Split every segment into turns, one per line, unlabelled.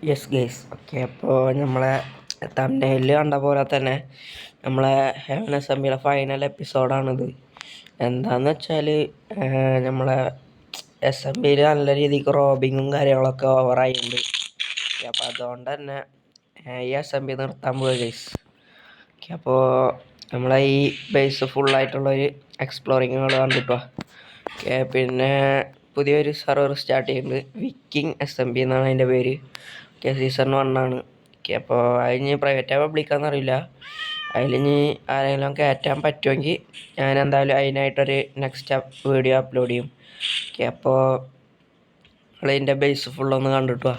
Yes guys okay. അപ്പോൾ നമ്മളെ തംബ്നെയിലിൽ കണ്ട പോലെ തന്നെ നമ്മളെ ഹെവൻ അസംബ്ലിയുടെ ഫൈനൽ എപ്പിസോഡാണിത്. എന്താണെന്ന് വെച്ചാൽ നമ്മളെ SMBയിൽ നല്ല രീതിക്ക് റോബിങ്ങും കാര്യങ്ങളൊക്കെ ഓവറായിട്ടുണ്ട്. അപ്പോൾ അതുകൊണ്ട് തന്നെ ഈ SMB നിർത്താൻ പോവുക ഗേസ്. ഓക്കെ, അപ്പോൾ നമ്മളെ ഈ ബേസ് ഫുള്ളായിട്ടുള്ളൊരു എക്സ്പ്ലോറിങ്ങുകൾ കണ്ടിട്ടോ. ഓക്കെ, പിന്നെ പുതിയൊരു സെർവർ സ്റ്റാർട്ട് ചെയ്യുന്നുണ്ട്. വിക്കിംഗ് SMB എന്നാണ് അതിൻ്റെ പേര്. ഓക്കെ, സീസൺ 1 ആണ്. ഓക്കെ, അപ്പോൾ അതിന് പ്രൈവറ്റാ പബ്ലിക്കാന്ന് അറിയില്ല. അതിലിനി ആരെങ്കിലും കയറ്റാൻ പറ്റുമെങ്കിൽ ഞാൻ എന്തായാലും അതിനായിട്ടൊരു നെക്സ്റ്റ് വീഡിയോ അപ്ലോഡ് ചെയ്യും. ഓക്കെ, അപ്പോൾ നമ്മളതിൻ്റെ ബേസ് ഫുള്ളൊന്ന് കണ്ടിട്ടോ.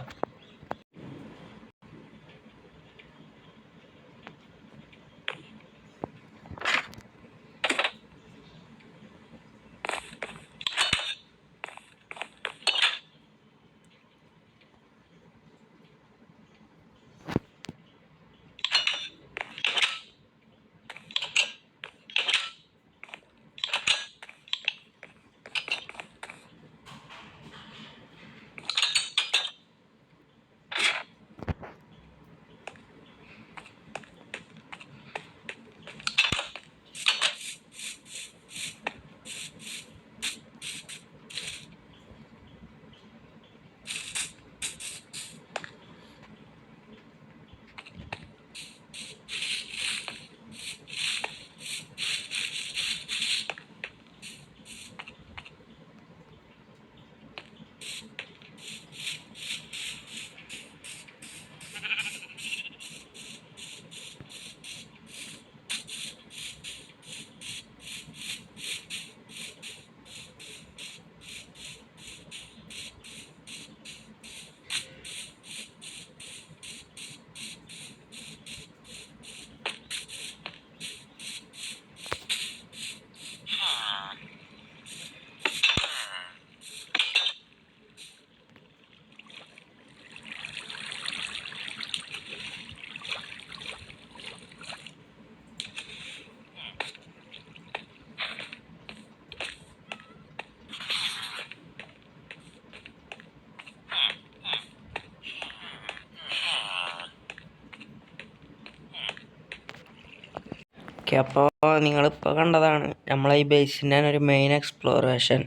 ഓക്കെ, അപ്പോൾ നിങ്ങളിപ്പോൾ കണ്ടതാണ് നമ്മളെ ഈ ബേസിൻ്റെ ഒരു മെയിൻ എക്സ്പ്ലോറേഷൻ.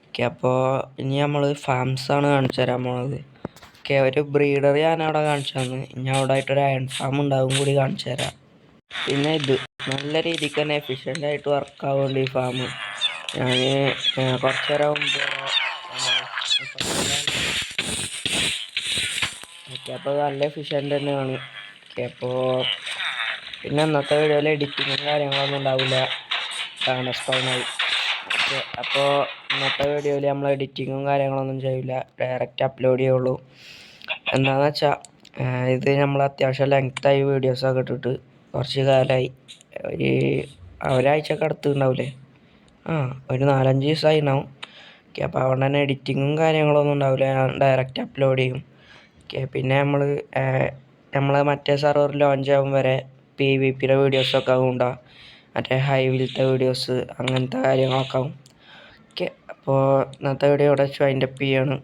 ഓക്കെ, അപ്പോൾ ഇനി നമ്മൾ ഫാംസാണ് കാണിച്ചു തരാൻ പോണത്. ഓക്കെ, ഒരു ബ്രീഡർ ഞാനവിടെ കാണിച്ചു തന്നു. ഇനി അവിടെ ആയിട്ടൊരു അയൺ ഫാം ഉണ്ടാവും കൂടി കാണിച്ചു തരാം. പിന്നെ ഇത് നല്ല രീതിക്ക് തന്നെ എഫിഷ്യൻ്റ് ആയിട്ട് വർക്കാവുന്നുണ്ട് ഈ ഫാം. ഞാൻ കുറച്ച് നേരം മുമ്പ് ഓക്കെ, അപ്പോൾ നല്ല എഫിഷ്യൻ്റ് തന്നെയാണ്. ഓക്കെ, അപ്പോൾ പിന്നെ ഇന്നത്തെ വീഡിയോയിൽ എഡിറ്റിങ്ങും കാര്യങ്ങളൊന്നും ഉണ്ടാവില്ല, സ്പൗണായി. ഓക്കെ, അപ്പോൾ ഇന്നത്തെ വീഡിയോയിൽ നമ്മൾ എഡിറ്റിങ്ങും കാര്യങ്ങളൊന്നും ചെയ്യില്ല, ഡയറക്റ്റ് അപ്ലോഡ് ചെയ്യുള്ളൂ. എന്താണെന്ന് വെച്ചാൽ ഇത് നമ്മൾ അത്യാവശ്യം ലെങ്തായി വീഡിയോസൊക്കെ ഇട്ടിട്ട് കുറച്ച് കാലമായി, ഒരാഴ്ചയൊക്കെ അടുത്തുണ്ടാവില്ലേ, ഒരു 4-5 ദിവസമായി ഉണ്ടാവും. ഓക്കെ, അപ്പോൾ അതുകൊണ്ട് തന്നെ എഡിറ്റിങ്ങും കാര്യങ്ങളൊന്നും ഉണ്ടാവില്ല, ഞാൻ ഡയറക്റ്റ് അപ്ലോഡ് ചെയ്യും. ഓക്കെ, പിന്നെ നമ്മൾ മറ്റേ സെർവർ ലോഞ്ച് ആകും വരെ PvPയുടെ വീഡിയോസൊക്കെ ആവും ഉണ്ടാവുക, മറ്റേ ഹൈവിലത്തെ വീഡിയോസ് അങ്ങനത്തെ കാര്യങ്ങളൊക്കെ ആവും. ഓക്കെ, അപ്പോൾ ഇന്നത്തെ വീഡിയോ ഇവിടെ വെച്ച് വൈൻഡപ്പ് ചെയ്യാണ്.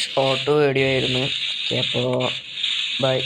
ഷോർട്ട് വീഡിയോ ആയിരുന്നു. ഓക്കെ, അപ്പോൾ ബൈ.